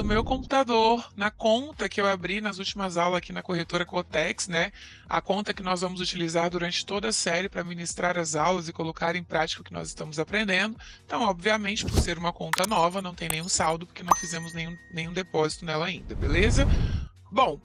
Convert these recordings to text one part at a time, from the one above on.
meu computador, na conta que eu abri nas últimas aulas aqui na corretora Cotex, né? A conta que nós vamos utilizar durante toda a série para ministrar as aulas e colocar em prática o que nós estamos aprendendo. Então, obviamente, por ser uma conta nova, não tem nenhum saldo, porque não fizemos nenhum depósito nela ainda, beleza? Bom,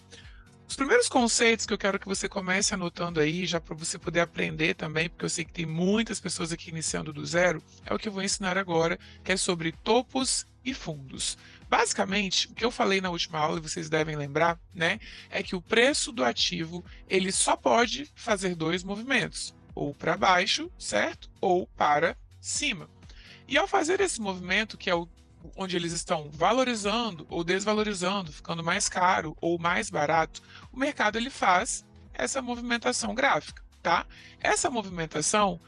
os primeiros conceitos que eu quero que você comece anotando aí, já para você poder aprender também, porque eu sei que tem muitas pessoas aqui iniciando do zero, é o que eu vou ensinar agora, que é sobre topos e fundos. Basicamente, o que eu falei na última aula, e vocês devem lembrar, né, é que o preço do ativo, ele só pode fazer dois movimentos, ou para baixo, certo? Ou para cima. E ao fazer esse movimento, que é o onde eles estão valorizando ou desvalorizando, ficando mais caro ou mais barato, o mercado ele faz essa movimentação gráfica, tá? Essa movimentação,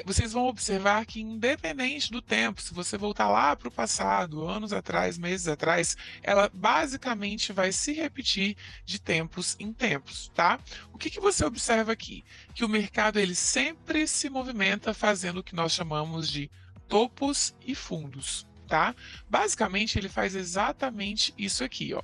vocês vão observar que independente do tempo, se você voltar lá para o passado, anos atrás, meses atrás, ela basicamente vai se repetir de tempos em tempos, tá? O que você observa aqui? Que o mercado ele sempre se movimenta fazendo o que nós chamamos de topos e fundos, tá? Basicamente, ele faz exatamente isso aqui, ó.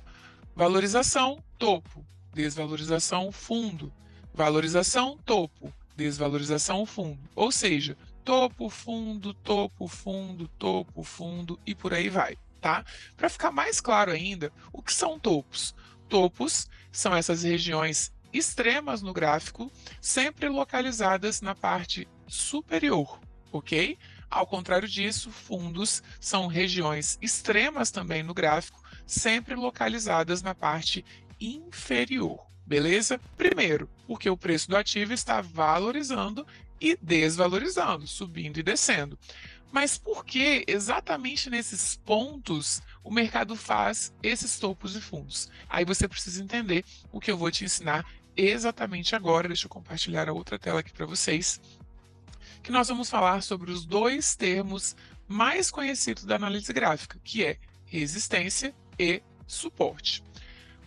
Valorização, topo, desvalorização, fundo. Valorização, topo, desvalorização, fundo. Ou seja, topo, fundo, topo, fundo, topo, fundo e por aí vai, tá? Para ficar mais claro ainda, o que são topos? Topos são essas regiões extremas no gráfico, sempre localizadas na parte superior, ok? Ao contrário disso, fundos são regiões extremas também no gráfico, sempre localizadas na parte inferior, beleza? Primeiro, porque o preço do ativo está valorizando e desvalorizando, subindo e descendo. Mas por que exatamente nesses pontos o mercado faz esses topos e fundos? Aí você precisa entender o que eu vou te ensinar exatamente agora. Deixa eu compartilhar a outra tela aqui para vocês, que nós vamos falar sobre os dois termos mais conhecidos da análise gráfica, que é resistência e suporte.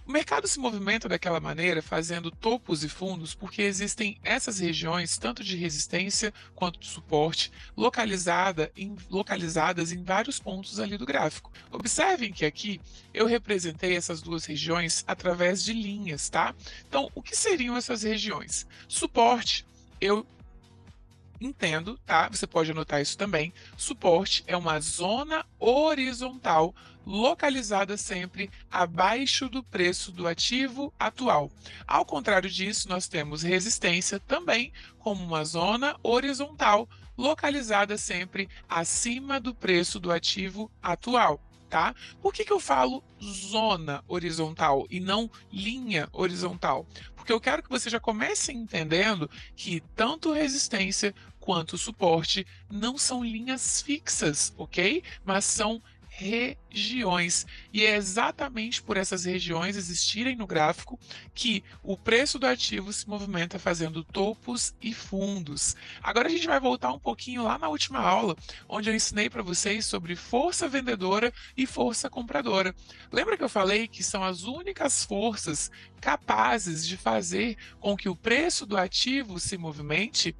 O mercado se movimenta daquela maneira, fazendo topos e fundos, porque existem essas regiões, tanto de resistência quanto de suporte, localizadas em vários pontos ali do gráfico. Observem que aqui eu representei essas duas regiões através de linhas, tá? Então, o que seriam essas regiões? Suporte, eu entendo, tá? Você pode anotar isso também. Suporte é uma zona horizontal localizada sempre abaixo do preço do ativo atual. Ao contrário disso, nós temos resistência também como uma zona horizontal localizada sempre acima do preço do ativo atual. Tá? Por que eu falo zona horizontal e não linha horizontal? Porque eu quero que você já comece entendendo que tanto resistência quanto suporte não são linhas fixas, ok? Mas são regiões. E é exatamente por essas regiões existirem no gráfico que o preço do ativo se movimenta fazendo topos e fundos. Agora a gente vai voltar um pouquinho lá na última aula, onde eu ensinei para vocês sobre força vendedora e força compradora. Lembra que eu falei que são as únicas forças capazes de fazer com que o preço do ativo se movimente?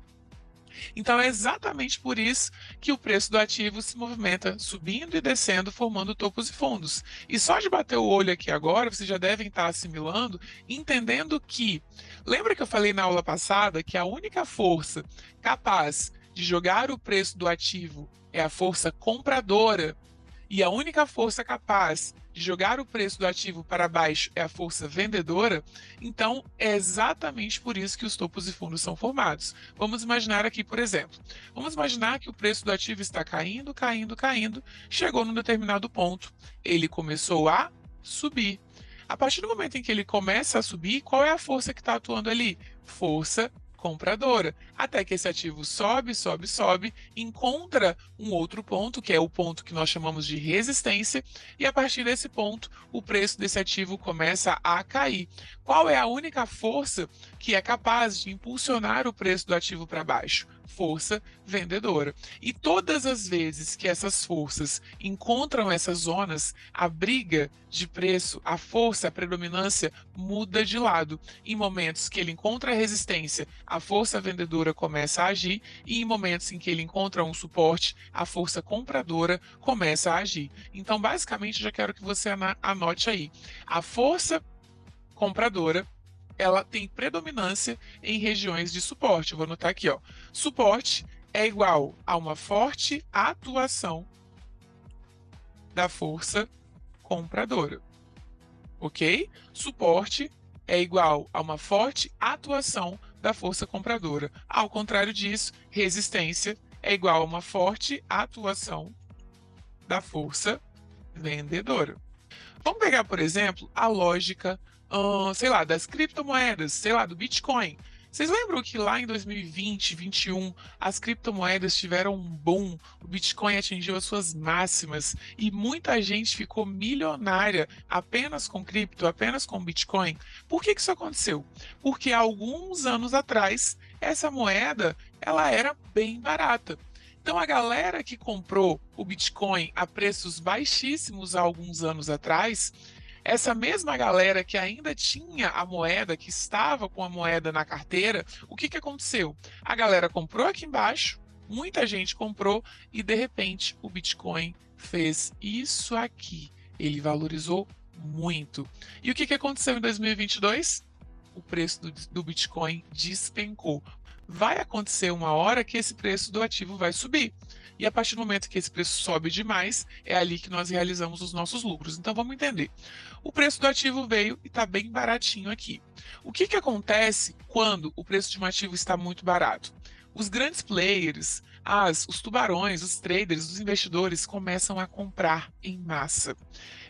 Então é exatamente por isso que o preço do ativo se movimenta subindo e descendo, formando topos e fundos. E só de bater o olho aqui agora, vocês já devem estar assimilando, entendendo que, lembra que eu falei na aula passada que a única força capaz de jogar o preço do ativo é a força compradora, e a única força capaz de jogar o preço do ativo para baixo é a força vendedora? Então, é exatamente por isso que os topos e fundos são formados. Vamos imaginar aqui, por exemplo, vamos imaginar que o preço do ativo está caindo, caindo, caindo, chegou num determinado ponto, ele começou a subir. A partir do momento em que ele começa a subir, qual é a força que está atuando ali? Força compradora, até que esse ativo sobe, sobe, sobe, encontra um outro ponto, que é o ponto que nós chamamos de resistência, e a partir desse ponto, o preço desse ativo começa a cair. Qual é a única força que é capaz de impulsionar o preço do ativo para baixo? força vendedora. E todas as vezes que essas forças encontram essas zonas, a briga de preço, a força, a predominância muda de lado. Em momentos que ele encontra a resistência, a força vendedora começa a agir, e em momentos em que ele encontra um suporte, a força compradora começa a agir. Então, basicamente, já quero que você anote aí. A força compradora, ela tem predominância em regiões de suporte. Eu vou anotar aqui, ó. Suporte é igual a uma forte atuação da força compradora, ok? Suporte é igual a uma forte atuação da força compradora. Ao contrário disso, resistência é igual a uma forte atuação da força vendedora. Vamos pegar, por exemplo, a lógica, sei lá, das criptomoedas, sei lá, do Bitcoin. Vocês lembram que lá em 2020, 2021, as criptomoedas tiveram um boom, o Bitcoin atingiu as suas máximas e muita gente ficou milionária apenas com cripto, apenas com Bitcoin? Por que isso aconteceu? Porque há alguns anos atrás, essa moeda ela era bem barata. Então, a galera que comprou o Bitcoin a preços baixíssimos há alguns anos atrás, essa mesma galera que ainda tinha a moeda, que estava com a moeda na carteira, o que aconteceu? A galera comprou aqui embaixo, muita gente comprou e de repente o Bitcoin fez isso aqui. Ele valorizou muito. E o que aconteceu em 2022? O preço do Bitcoin despencou. Vai acontecer uma hora que esse preço do ativo vai subir. E a partir do momento que esse preço sobe demais, é ali que nós realizamos os nossos lucros. Então vamos entender. O preço do ativo veio e está bem baratinho aqui. O que acontece quando o preço de um ativo está muito barato? Os grandes players, os tubarões, os traders, os investidores começam a comprar em massa.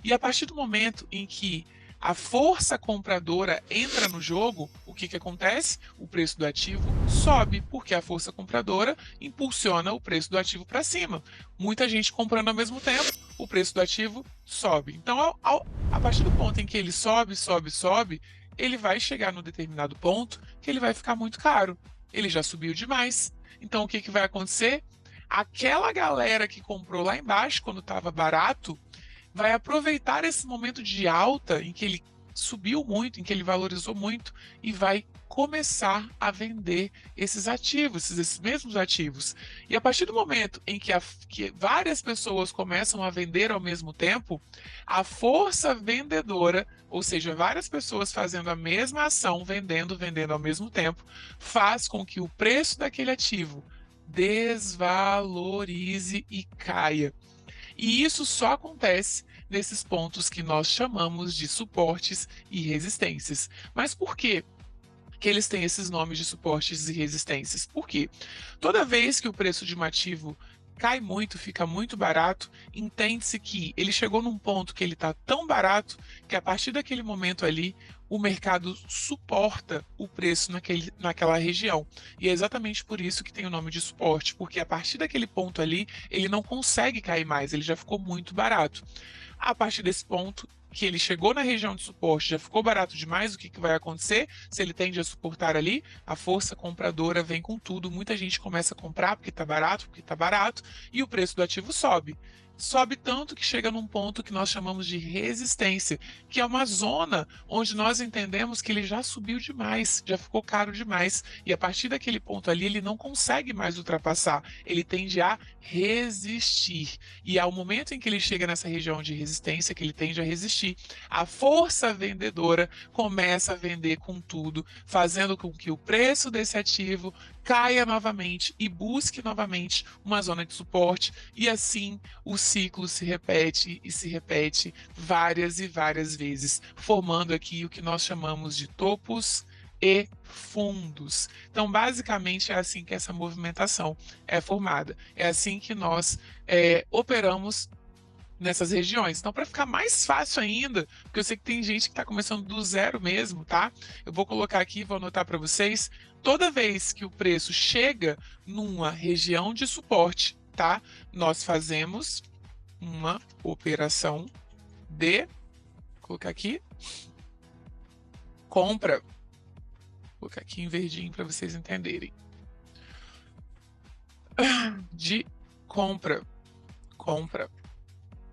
E a partir do momento em que a força compradora entra no jogo, o que acontece? O preço do ativo sobe, porque a força compradora impulsiona o preço do ativo para cima. Muita gente comprando ao mesmo tempo, o preço do ativo sobe. Então, a partir do ponto em que ele sobe, sobe, sobe, ele vai chegar num determinado ponto que ele vai ficar muito caro. Ele já subiu demais. Então, o que vai acontecer? Aquela galera que comprou lá embaixo, quando estava barato, vai aproveitar esse momento de alta em que ele subiu muito, em que ele valorizou muito e vai começar a vender esses ativos, esses mesmos ativos. E a partir do momento em que várias pessoas começam a vender ao mesmo tempo, a força vendedora, ou seja, várias pessoas fazendo a mesma ação, vendendo ao mesmo tempo, faz com que o preço daquele ativo desvalorize e caia. E isso só acontece nesses pontos que nós chamamos de suportes e resistências. Mas por quê que eles têm esses nomes de suportes e resistências? Porque toda vez que o preço de um ativo cai muito, fica muito barato, entende-se que ele chegou num ponto que ele está tão barato que a partir daquele momento ali o mercado suporta o preço naquela região. E é exatamente por isso que tem o nome de suporte, porque a partir daquele ponto ali ele não consegue cair mais, ele já ficou muito barato. A partir desse ponto que ele chegou na região de suporte, já ficou barato demais, o que vai acontecer? Se ele tende a suportar ali, a força compradora vem com tudo, muita gente começa a comprar porque está barato, e o preço do ativo sobe. Sobe tanto que chega num ponto que nós chamamos de resistência, que é uma zona onde nós entendemos que ele já subiu demais, já ficou caro demais, e a partir daquele ponto ali ele não consegue mais ultrapassar, ele tende a resistir. E ao momento em que ele chega nessa região de resistência, que ele tende a resistir, a força vendedora começa a vender com tudo, fazendo com que o preço desse ativo caia novamente e busque novamente uma zona de suporte, e assim o ciclo se repete e se repete várias e várias vezes, formando aqui o que nós chamamos de topos e fundos. Então, basicamente, é assim que essa movimentação é formada. É assim que nós operamos nessas regiões. Então, para ficar mais fácil ainda, porque eu sei que tem gente que está começando do zero mesmo, tá? Eu vou colocar aqui, vou anotar para vocês. Toda vez que o preço chega numa região de suporte, tá? Nós fazemos uma operação de, vou colocar aqui, compra. Vou colocar aqui em verdinho para vocês entenderem. de compra, compra,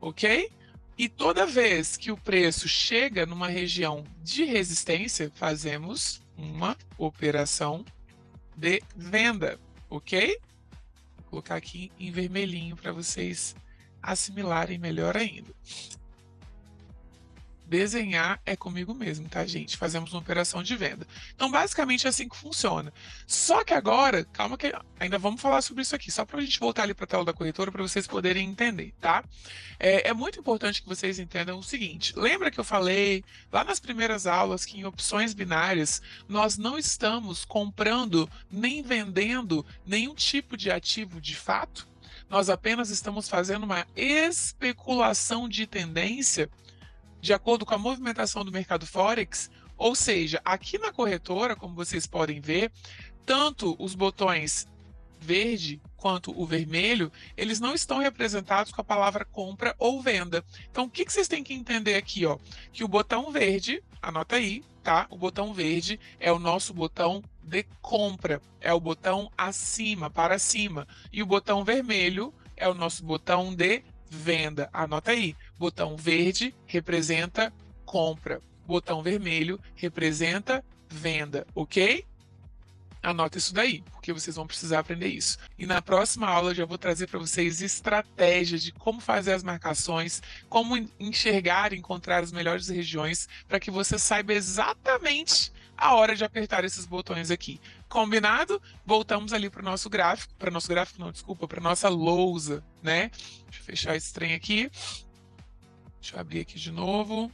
ok? E toda vez que o preço chega numa região de resistência, fazemos uma operação de venda, ok? Vou colocar aqui em vermelhinho para vocês assimilarem melhor ainda. Desenhar é comigo mesmo, tá, gente? Fazemos uma operação de venda. Então, basicamente é assim que funciona. Só que agora, calma que ainda vamos falar sobre isso aqui, só para a gente voltar ali para a tela da corretora para vocês poderem entender, tá? É muito importante que vocês entendam o seguinte: lembra que eu falei lá nas primeiras aulas que em opções binárias nós não estamos comprando nem vendendo nenhum tipo de ativo de fato? Nós apenas estamos fazendo uma especulação de tendência de acordo com a movimentação do mercado Forex, ou seja, aqui na corretora, como vocês podem ver, tanto os botões verde quanto o vermelho, eles não estão representados com a palavra compra ou venda. Então, o que vocês têm que entender aqui, ó? Que o botão verde, anota aí, tá? O botão verde é o nosso botão de compra, é o botão acima, para cima. E o botão vermelho é o nosso botão de venda. Anota aí, botão verde representa compra, botão vermelho representa venda, ok? Anota isso daí, porque vocês vão precisar aprender isso. E na próxima aula eu já vou trazer para vocês estratégias de como fazer as marcações, como enxergar e encontrar as melhores regiões, para que você saiba exatamente a hora de apertar esses botões aqui. Combinado? Voltamos ali para o nosso gráfico, para nossa lousa, né? Deixa eu fechar esse trem aqui. Deixa eu abrir aqui de novo.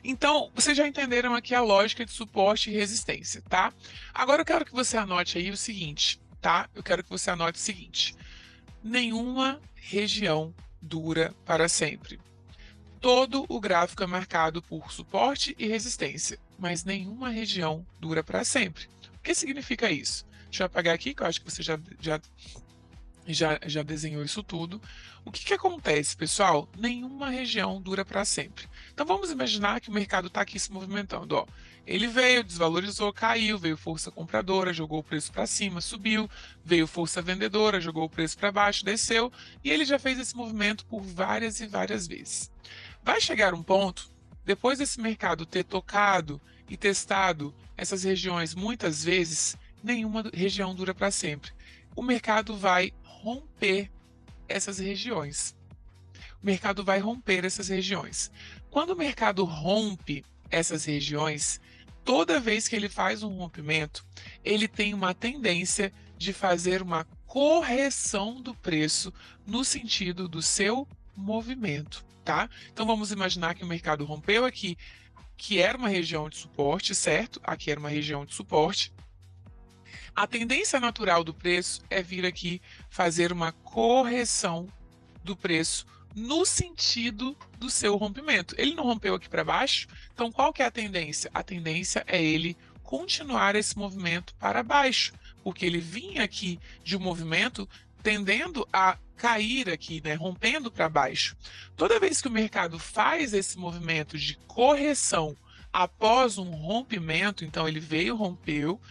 Então, vocês já entenderam aqui a lógica de suporte e resistência, tá? Agora eu quero que você anote aí o seguinte, tá? Eu quero que você anote o seguinte: nenhuma região dura para sempre. Todo o gráfico é marcado por suporte e resistência, mas nenhuma região dura para sempre. O que significa isso? Deixa eu apagar aqui, que eu acho que você já desenhou isso tudo. O que acontece, pessoal? Nenhuma região dura para sempre. Então vamos imaginar que o mercado está aqui se movimentando. Ó. Ele veio, desvalorizou, caiu, veio força compradora, jogou o preço para cima, subiu, veio força vendedora, jogou o preço para baixo, desceu, e ele já fez esse movimento por várias e várias vezes. Vai chegar um ponto, depois desse mercado ter tocado e testado essas regiões muitas vezes, nenhuma região dura para sempre. O mercado vai romper essas regiões. O mercado vai romper essas regiões. Quando o mercado rompe essas regiões, toda vez que ele faz um rompimento, ele tem uma tendência de fazer uma correção do preço no sentido do seu movimento, tá? Então vamos imaginar que o mercado rompeu aqui, que era uma região de suporte, certo? Aqui era uma região de suporte. A tendência natural do preço é vir aqui fazer uma correção do preço no sentido do seu rompimento. Ele não rompeu aqui para baixo, então qual que é a tendência? A tendência é ele continuar esse movimento para baixo, porque ele vinha aqui de um movimento tendendo a cair aqui, né, rompendo para baixo. Toda vez que o mercado faz esse movimento de correção após um rompimento, então ele veio, rompeu,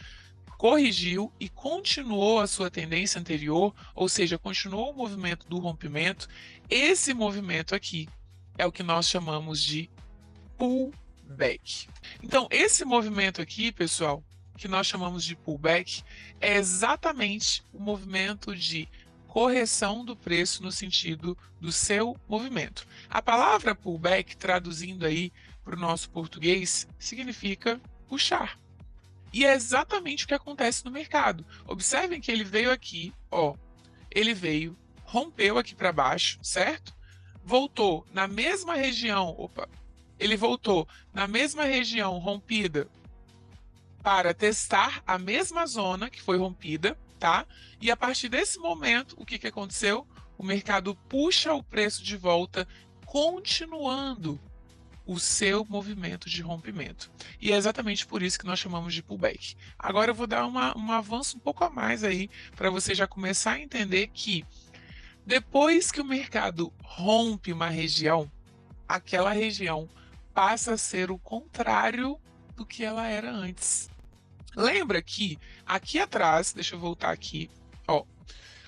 corrigiu e continuou a sua tendência anterior, ou seja, continuou o movimento do rompimento, esse movimento aqui é o que nós chamamos de pullback. Então, esse movimento aqui, pessoal, que nós chamamos de pullback, é exatamente o movimento de correção do preço no sentido do seu movimento. A palavra pullback, traduzindo aí para o nosso português, significa puxar. E é exatamente o que acontece no mercado. Observem que ele veio aqui, ó, ele veio, rompeu aqui para baixo, certo? Voltou na mesma região, ele voltou na mesma região rompida para testar a mesma zona que foi rompida, tá? E a partir desse momento, o que aconteceu? O mercado puxa o preço de volta, continuando o seu movimento de rompimento. E é exatamente por isso que nós chamamos de pullback. Agora eu vou dar um avanço um pouco a mais aí, para você já começar a entender que depois que o mercado rompe uma região, aquela região passa a ser o contrário do que ela era antes. Lembra que aqui atrás, deixa eu voltar aqui, ó,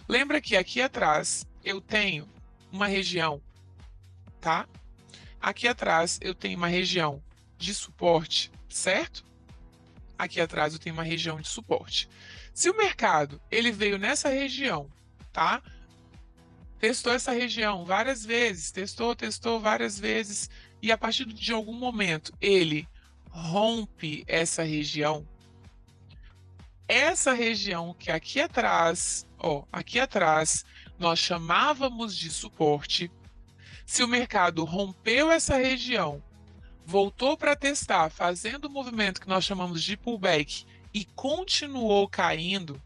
Lembra que aqui atrás eu tenho uma região, tá? Aqui atrás eu tenho uma região de suporte, certo? Aqui atrás eu tenho uma região de suporte. Se o mercado ele veio nessa região, tá? Testou essa região várias vezes, testou várias vezes, e a partir de algum momento ele rompe essa região que aqui atrás, ó, aqui atrás, nós chamávamos de suporte. Se o mercado rompeu essa região, voltou para testar, fazendo o movimento que nós chamamos de pullback e continuou caindo,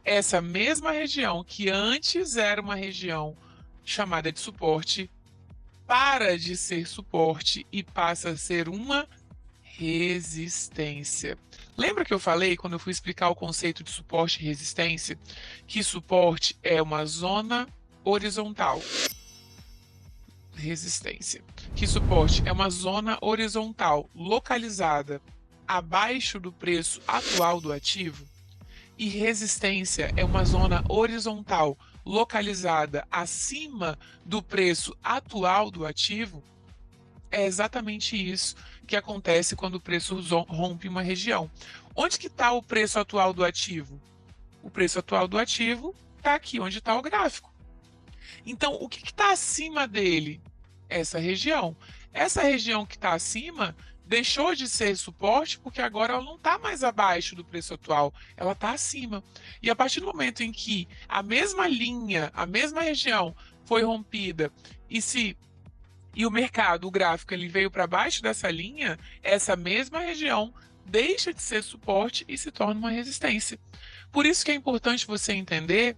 essa mesma região que antes era uma região chamada de suporte, para de ser suporte e passa a ser uma resistência. Lembra que eu falei, quando eu fui explicar o conceito de suporte e resistência, que suporte é uma zona horizontal. Resistência. Que suporte é uma zona horizontal localizada abaixo do preço atual do ativo, e resistência é uma zona horizontal localizada acima do preço atual do ativo. É exatamente isso que acontece quando o preço rompe uma região. Onde que está o preço atual do ativo? O preço atual do ativo está aqui, onde está o gráfico. Então, o que está acima dele? Essa região. Essa região que está acima deixou de ser suporte porque agora ela não está mais abaixo do preço atual, ela está acima. E a partir do momento em que a mesma linha, a mesma região foi rompida e o mercado, o gráfico, ele veio para baixo dessa linha, essa mesma região deixa de ser suporte e se torna uma resistência. Por isso que é importante você entender,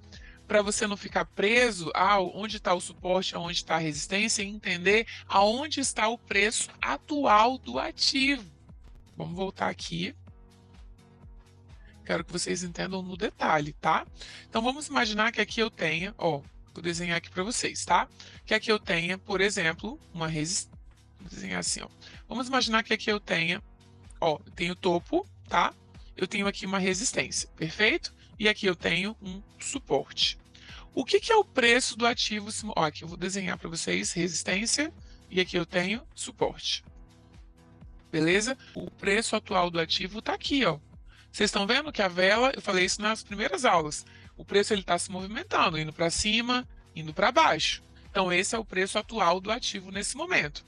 para você não ficar preso a onde está o suporte, aonde está a resistência, e entender aonde está o preço atual do ativo. Vamos voltar aqui. Quero que vocês entendam no detalhe, tá? Então vamos imaginar que aqui eu tenha, ó, vou desenhar aqui para vocês, tá? Que aqui eu tenha, por exemplo, uma resistência. Vou desenhar assim, ó. Vamos imaginar que aqui eu tenha, ó, eu tenho topo, tá? Eu tenho aqui uma resistência, perfeito? E aqui eu tenho um suporte. O que é o preço do ativo? Ó, aqui eu vou desenhar para vocês resistência e aqui eu tenho suporte. Beleza? O preço atual do ativo está aqui, ó. Vocês estão vendo que a vela, eu falei isso nas primeiras aulas, o preço ele está se movimentando, indo para cima, indo para baixo. Então esse é o preço atual do ativo nesse momento.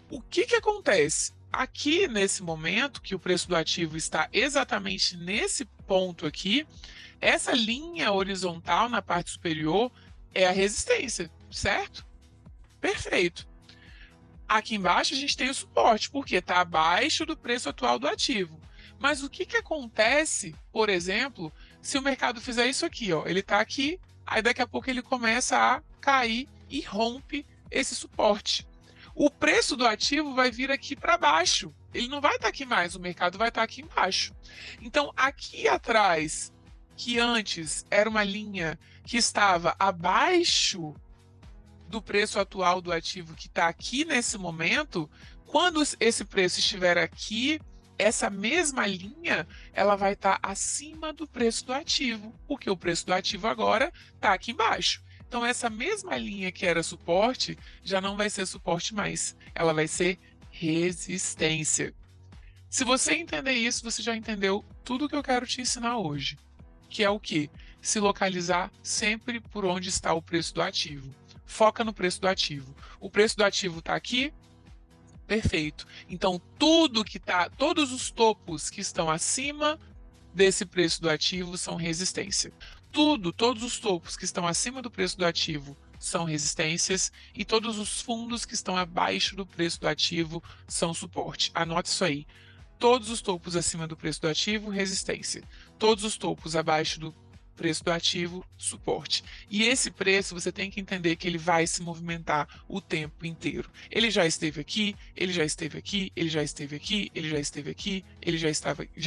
O que acontece? Aqui nesse momento, que o preço do ativo está exatamente nesse ponto aqui, essa linha horizontal na parte superior é a resistência, certo? Perfeito. Aqui embaixo a gente tem o suporte, porque está abaixo do preço atual do ativo. Mas o que acontece, por exemplo, se o mercado fizer isso aqui, ó, ele está aqui, aí daqui a pouco ele começa a cair e rompe esse suporte. O preço do ativo vai vir aqui para baixo. Ele não vai estar aqui mais, o mercado vai estar aqui embaixo. Então, aqui atrás, que antes era uma linha que estava abaixo do preço atual do ativo que está aqui nesse momento, quando esse preço estiver aqui, essa mesma linha ela vai estar acima do preço do ativo, porque o preço do ativo agora está aqui embaixo. Então, essa mesma linha que era suporte já não vai ser suporte mais, ela vai ser resistência. Se você entender isso, você já entendeu tudo que eu quero te ensinar hoje, que é o quê? Se localizar sempre por onde está o preço do ativo. Foca no preço do ativo. O preço do ativo está aqui? Perfeito. Então, todos os topos que estão acima desse preço do ativo são resistência. Todos os topos que estão acima do preço do ativo são resistências e todos os fundos que estão abaixo do preço do ativo são suporte. Anote isso aí. Todos os topos acima do preço do ativo, resistência. Todos os topos abaixo do preço do ativo, suporte. E esse preço você tem que entender que ele vai se movimentar o tempo inteiro. Ele já esteve aqui, ele já esteve aqui, ele já esteve aqui, ele já esteve aqui, ele já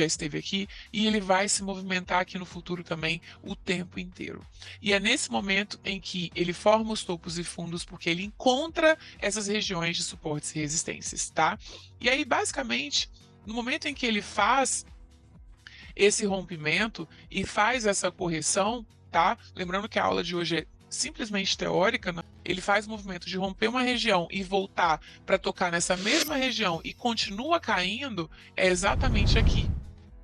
esteve aqui e ele vai se movimentar aqui no futuro também o tempo inteiro. E é nesse momento em que ele forma os topos e fundos porque ele encontra essas regiões de suportes e resistências, tá? E aí, basicamente, no momento em que ele faz esse rompimento e faz essa correção, tá? Lembrando que a aula de hoje é simplesmente teórica, né? Ele faz o movimento de romper uma região e voltar para tocar nessa mesma região e continua caindo, é exatamente aqui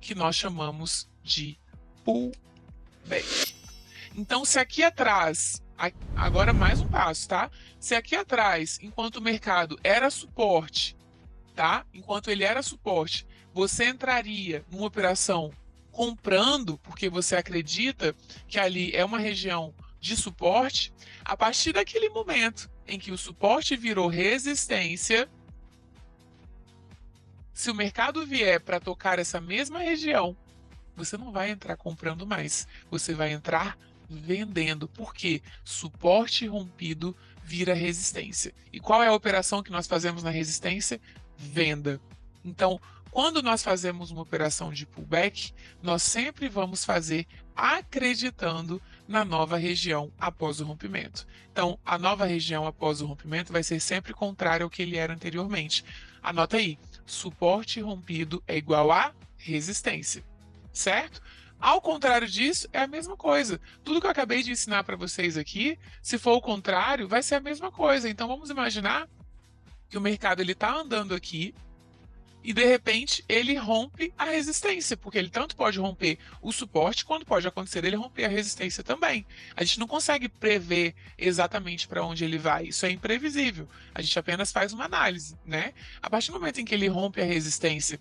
que nós chamamos de pullback. Então, se aqui atrás, agora mais um passo, tá? Se aqui atrás, enquanto o mercado era suporte, tá? Enquanto ele era suporte, você entraria numa operação comprando, porque você acredita que ali é uma região de suporte, a partir daquele momento em que o suporte virou resistência, se o mercado vier para tocar essa mesma região, você não vai entrar comprando mais, você vai entrar vendendo, porque suporte rompido vira resistência. E qual é a operação que nós fazemos na resistência? Venda. Então, quando nós fazemos uma operação de pullback, nós sempre vamos fazer acreditando na nova região após o rompimento. Então, a nova região após o rompimento vai ser sempre contrária ao que ele era anteriormente. Anota aí, suporte rompido é igual a resistência, certo? Ao contrário disso, é a mesma coisa. Tudo que eu acabei de ensinar para vocês aqui, se for o contrário, vai ser a mesma coisa. Então, vamos imaginar que o mercado está andando aqui e, de repente, ele rompe a resistência, porque ele tanto pode romper o suporte, quanto pode acontecer ele romper a resistência também. A gente não consegue prever exatamente para onde ele vai. Isso é imprevisível. A gente apenas faz uma análise, né? A partir do momento em que ele rompe a resistência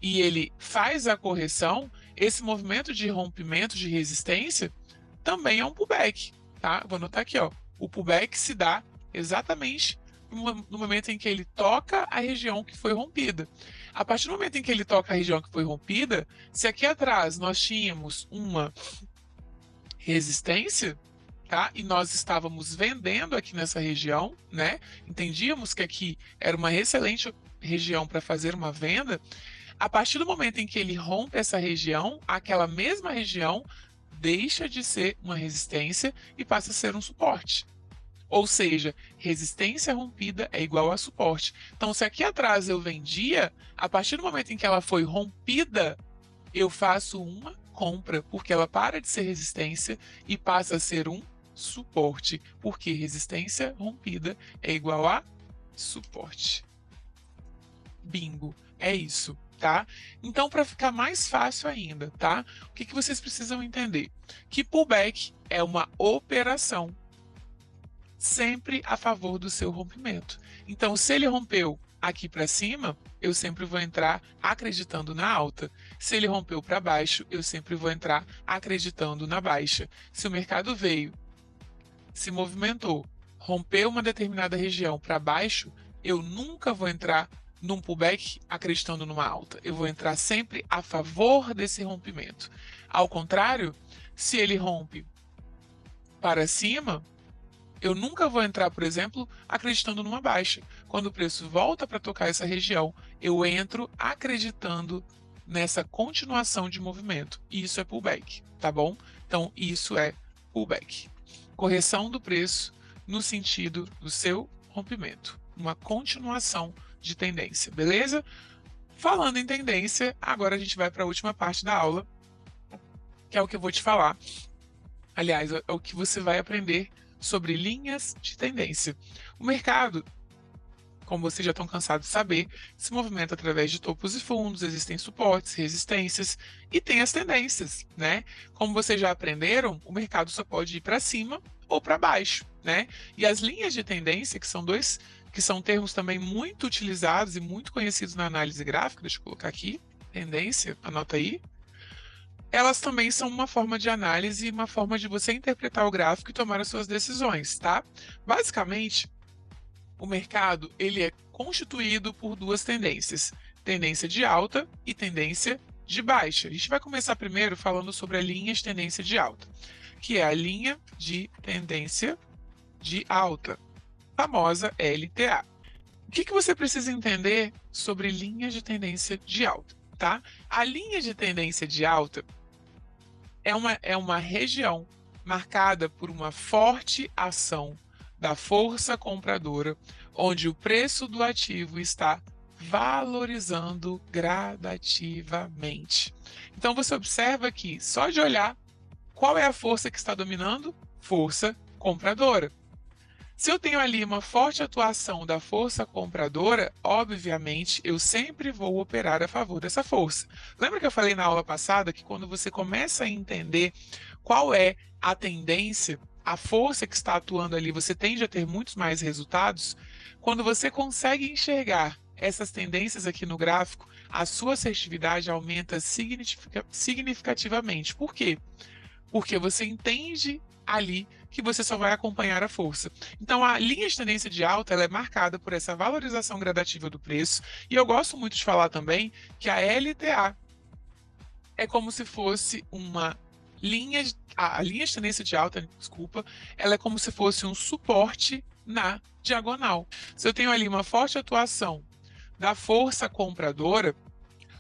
e ele faz a correção, esse movimento de rompimento de resistência também é um pullback, tá? Vou anotar aqui, ó. O pullback se dá exatamente no momento em que ele toca a região que foi rompida. A partir do momento em que ele toca a região que foi rompida, se aqui atrás nós tínhamos uma resistência, tá? E nós estávamos vendendo aqui nessa região, né? Entendíamos que aqui era uma excelente região para fazer uma venda. A partir do momento em que ele rompe essa região, aquela mesma região deixa de ser uma resistência e passa a ser um suporte. Ou seja, resistência rompida é igual a suporte. Então, se aqui atrás eu vendia, a partir do momento em que ela foi rompida, eu faço uma compra, porque ela para de ser resistência e passa a ser um suporte, porque resistência rompida é igual a suporte. Bingo, é isso, tá? Então, para ficar mais fácil ainda, tá? O que vocês precisam entender? Que pullback é uma operação sempre a favor do seu rompimento. Então, se ele rompeu aqui para cima, eu sempre vou entrar acreditando na alta. Se ele rompeu para baixo, eu sempre vou entrar acreditando na baixa. Se o mercado veio, se movimentou, rompeu uma determinada região para baixo, eu nunca vou entrar num pullback acreditando numa alta. Eu vou entrar sempre a favor desse rompimento. Ao contrário, se ele rompe para cima, eu nunca vou entrar, por exemplo, acreditando numa baixa. Quando o preço volta para tocar essa região, eu entro acreditando nessa continuação de movimento. Isso é pullback, tá bom? Então, isso é pullback. Correção do preço no sentido do seu rompimento. Uma continuação de tendência, beleza? Falando em tendência, agora a gente vai para a última parte da aula, que é o que eu vou te falar. Aliás, é o que você vai aprender sobre linhas de tendência. O mercado, como vocês já estão cansados de saber, se movimenta através de topos e fundos, existem suportes, resistências e tem as tendências, né? Como vocês já aprenderam, o mercado só pode ir para cima ou para baixo, né? E as linhas de tendência, que são termos também muito utilizados e muito conhecidos na análise gráfica, deixa eu colocar aqui, tendência, anota aí. Elas também são uma forma de análise e uma forma de você interpretar o gráfico e tomar as suas decisões, tá? Basicamente, o mercado ele é constituído por duas tendências, tendência de alta e tendência de baixa. A gente vai começar primeiro falando sobre a linha de tendência de alta, que é a linha de tendência de alta, famosa LTA. O que você precisa entender sobre linhas de tendência de alta, tá? A linha de tendência de alta é uma região marcada por uma forte ação da força compradora, onde o preço do ativo está valorizando gradativamente. Então você observa que só de olhar Qual é a força que está dominando? Força compradora. Se eu tenho ali uma forte atuação da força compradora, obviamente eu sempre vou operar a favor dessa força. Lembra que eu falei na aula passada que quando você começa a entender qual é a tendência, a força que está atuando ali, você tende a ter muitos mais resultados? Quando você consegue enxergar essas tendências aqui no gráfico, a sua assertividade aumenta significativamente. Por quê? Porque você entende ali que você só vai acompanhar a força. Então, a linha de tendência de alta ela é marcada por essa valorização gradativa do preço, e eu gosto muito de falar também que a LTA é como se fosse uma linha, a linha de tendência de alta, desculpa, ela é como se fosse um suporte na diagonal. Se eu tenho ali uma forte atuação da força compradora,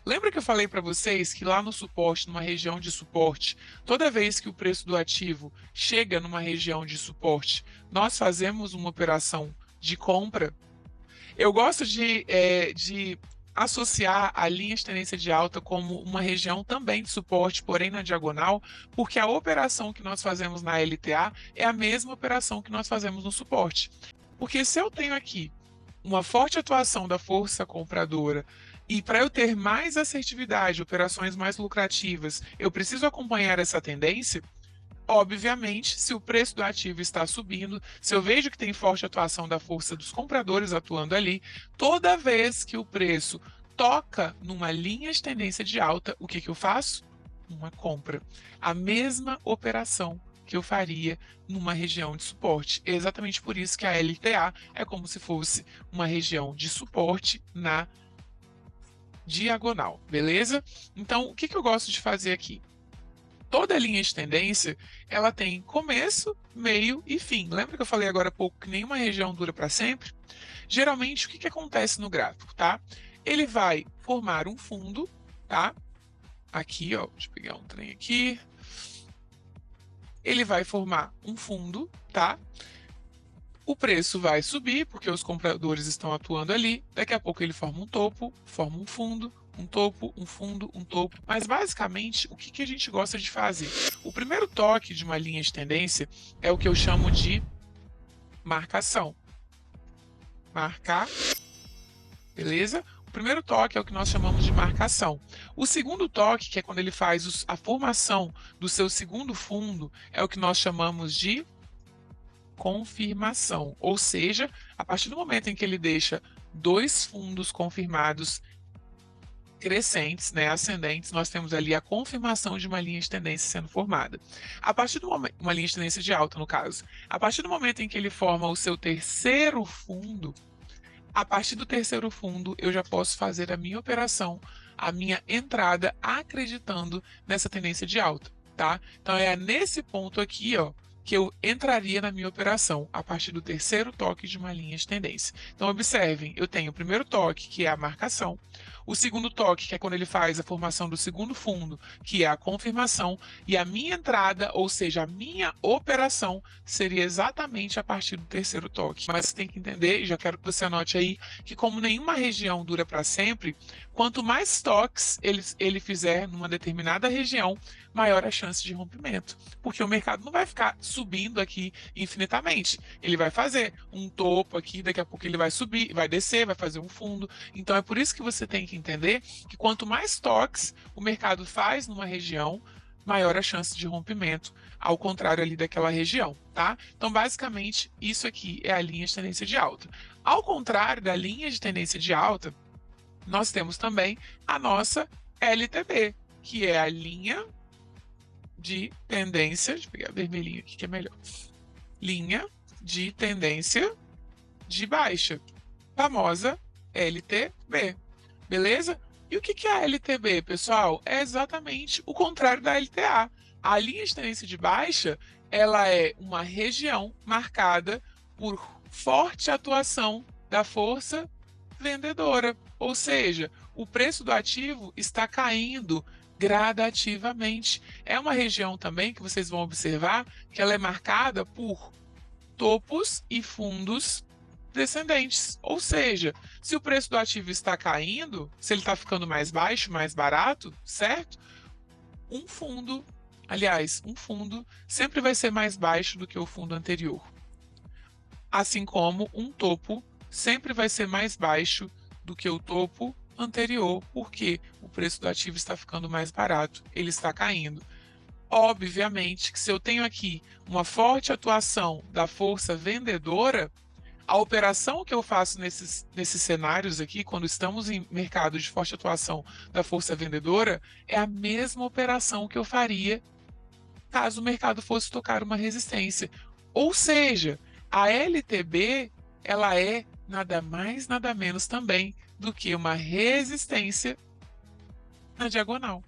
lembra que eu falei para vocês que lá no suporte, numa região de suporte, toda vez que o preço do ativo chega numa região de suporte, nós fazemos uma operação de compra? Eu gosto de associar a linha de tendência de alta como uma região também de suporte, porém na diagonal, porque a operação que nós fazemos na LTA é a mesma operação que nós fazemos no suporte. Porque se eu tenho aqui uma forte atuação da força compradora e para eu ter mais assertividade, operações mais lucrativas, eu preciso acompanhar essa tendência. Obviamente, se o preço do ativo está subindo, se eu vejo que tem forte atuação da força dos compradores atuando ali, toda vez que o preço toca numa linha de tendência de alta, o que eu faço? Uma compra. A mesma operação que eu faria numa região de suporte. É exatamente por isso que a LTA é como se fosse uma região de suporte na diagonal, beleza? Então, o que eu gosto de fazer aqui? Toda linha de tendência, ela tem começo, meio e fim. Lembra que eu falei agora há pouco que nenhuma região dura para sempre? Geralmente, o que acontece no gráfico, tá? Ele vai formar um fundo, tá? Aqui, ó, deixa eu pegar um trem aqui. Ele vai formar um fundo, tá? O preço vai subir, porque os compradores estão atuando ali. Daqui a pouco ele forma um topo, forma um fundo, um topo, um fundo, um topo. Mas basicamente, o que a gente gosta de fazer? O primeiro toque de uma linha de tendência é o que eu chamo de marcação. Marcar, beleza? O primeiro toque é o que nós chamamos de marcação. O segundo toque, que é quando ele faz a formação do seu segundo fundo, é o que nós chamamos de confirmação. Ou seja, a partir do momento em que ele deixa dois fundos confirmados crescentes, né, ascendentes, nós temos ali a confirmação de uma linha de tendência sendo formada. A partir do momento, uma linha de tendência de alta, no caso. A partir do momento em que ele forma o seu terceiro fundo, a partir do terceiro fundo, eu já posso fazer a minha operação, a minha entrada, acreditando nessa tendência de alta, tá? Então é nesse ponto aqui, ó, que eu entraria na minha operação a partir do terceiro toque de uma linha de tendência. Então observem, eu tenho o primeiro toque, que é a marcação, o segundo toque, que é quando ele faz a formação do segundo fundo, que é a confirmação, e a minha entrada, ou seja, a minha operação, seria exatamente a partir do terceiro toque. Mas você tem que entender, e já quero que você anote aí, que como nenhuma região dura para sempre, quanto mais toques ele fizer numa determinada região, maior a chance de rompimento. Porque o mercado não vai ficar subindo aqui infinitamente. Ele vai fazer um topo aqui, daqui a pouco ele vai subir, vai descer, vai fazer um fundo. Então é por isso que você tem que entender que quanto mais toques o mercado faz numa região, maior a chance de rompimento, ao contrário ali daquela região, tá? Então, basicamente, isso aqui é a linha de tendência de alta. Ao contrário da linha de tendência de alta, nós temos também a nossa LTB, que é a linha de tendência, deixa eu pegar vermelhinho aqui que é melhor, linha de tendência de baixa, famosa LTB, beleza? E o que é a LTB, pessoal? É exatamente o contrário da LTA. A linha de tendência de baixa, ela é uma região marcada por forte atuação da força vendedora, ou seja, o preço do ativo está caindo gradativamente. É uma região também que vocês vão observar que ela é marcada por topos e fundos descendentes. Ou seja, se o preço do ativo está caindo, se ele está ficando mais baixo, mais barato, certo? Um fundo Aliás, um fundo sempre vai ser mais baixo do que o fundo anterior. Assim como um topo sempre vai ser mais baixo do que o topo anterior, porque o preço do ativo está ficando mais barato, ele está caindo. Obviamente que se eu tenho aqui uma forte atuação da força vendedora, a operação que eu faço nesses cenários aqui, quando estamos em mercado de forte atuação da força vendedora, é a mesma operação que eu faria caso o mercado fosse tocar uma resistência. Ou seja, a LTB ela é nada mais, nada menos também do que uma resistência na diagonal,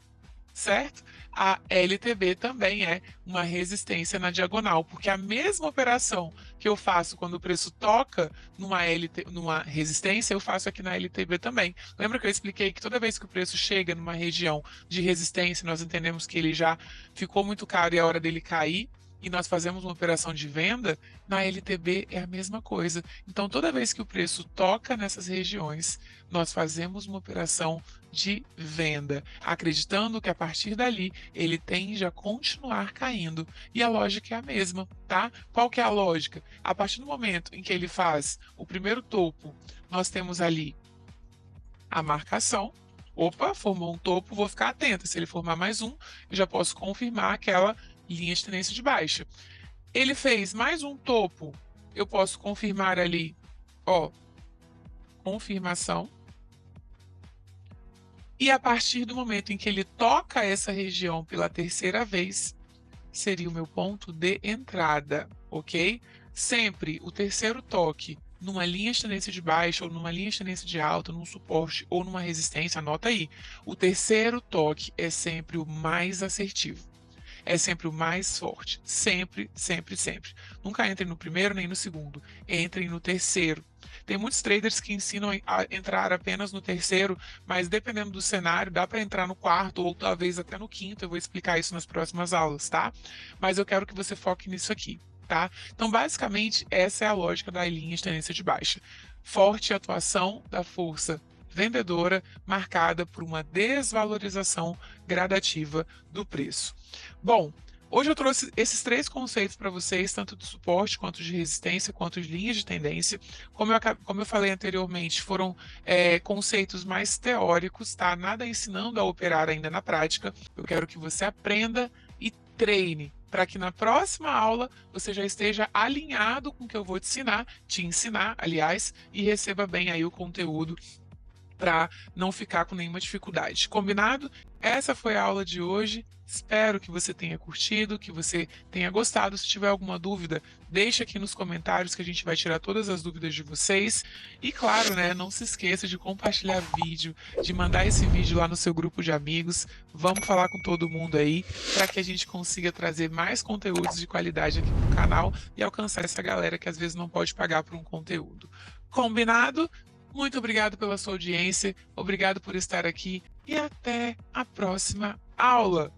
certo? A LTB também é uma resistência na diagonal, porque a mesma operação que eu faço quando o preço toca numa resistência, eu faço aqui na LTB também. Lembra que eu expliquei que toda vez que o preço chega numa região de resistência, nós entendemos que ele já ficou muito caro e é hora dele cair? E nós fazemos uma operação de venda, na LTB é a mesma coisa. Então, toda vez que o preço toca nessas regiões, nós fazemos uma operação de venda, acreditando que a partir dali ele tende a continuar caindo. E a lógica é a mesma, tá? Qual que é a lógica? A partir do momento em que ele faz o primeiro topo, nós temos ali a marcação. Opa, formou um topo, vou ficar atenta. Se ele formar mais um, eu já posso confirmar aquela linha de tendência de baixa. Ele fez mais um topo, eu posso confirmar ali, ó, confirmação. E a partir do momento em que ele toca essa região pela terceira vez, seria o meu ponto de entrada, ok? Sempre o terceiro toque numa linha de tendência de baixa, ou numa linha de tendência de alta, num suporte ou numa resistência, anota aí. O terceiro toque é sempre o mais assertivo. É sempre o mais forte. Sempre, sempre, sempre. Nunca entrem no primeiro nem no segundo. Entrem no terceiro. Tem muitos traders que ensinam a entrar apenas no terceiro, mas dependendo do cenário, dá para entrar no quarto ou talvez até no quinto. Eu vou explicar isso nas próximas aulas, tá? Mas eu quero que você foque nisso aqui, tá? Então, basicamente, essa é a lógica da linha de tendência de baixa. Forte atuação da força vendedora marcada por uma desvalorização gradativa do preço. Bom, hoje eu trouxe esses três conceitos para vocês, tanto de suporte, quanto de resistência, quanto de linhas de tendência. Como eu falei anteriormente, foram conceitos mais teóricos, tá? Nada ensinando a operar ainda na prática. Eu quero que você aprenda e treine para que na próxima aula você já esteja alinhado com o que eu vou te ensinar, aliás, e receba bem aí o conteúdo para não ficar com nenhuma dificuldade. Combinado? Essa foi a aula de hoje. Espero que você tenha curtido, que você tenha gostado. Se tiver alguma dúvida, deixa aqui nos comentários que a gente vai tirar todas as dúvidas de vocês. E claro, né, não se esqueça de compartilhar vídeo, de mandar esse vídeo lá no seu grupo de amigos. Vamos falar com todo mundo aí para que a gente consiga trazer mais conteúdos de qualidade aqui no canal e alcançar essa galera que às vezes não pode pagar por um conteúdo. Combinado? Muito obrigado pela sua audiência, obrigado por estar aqui e até a próxima aula!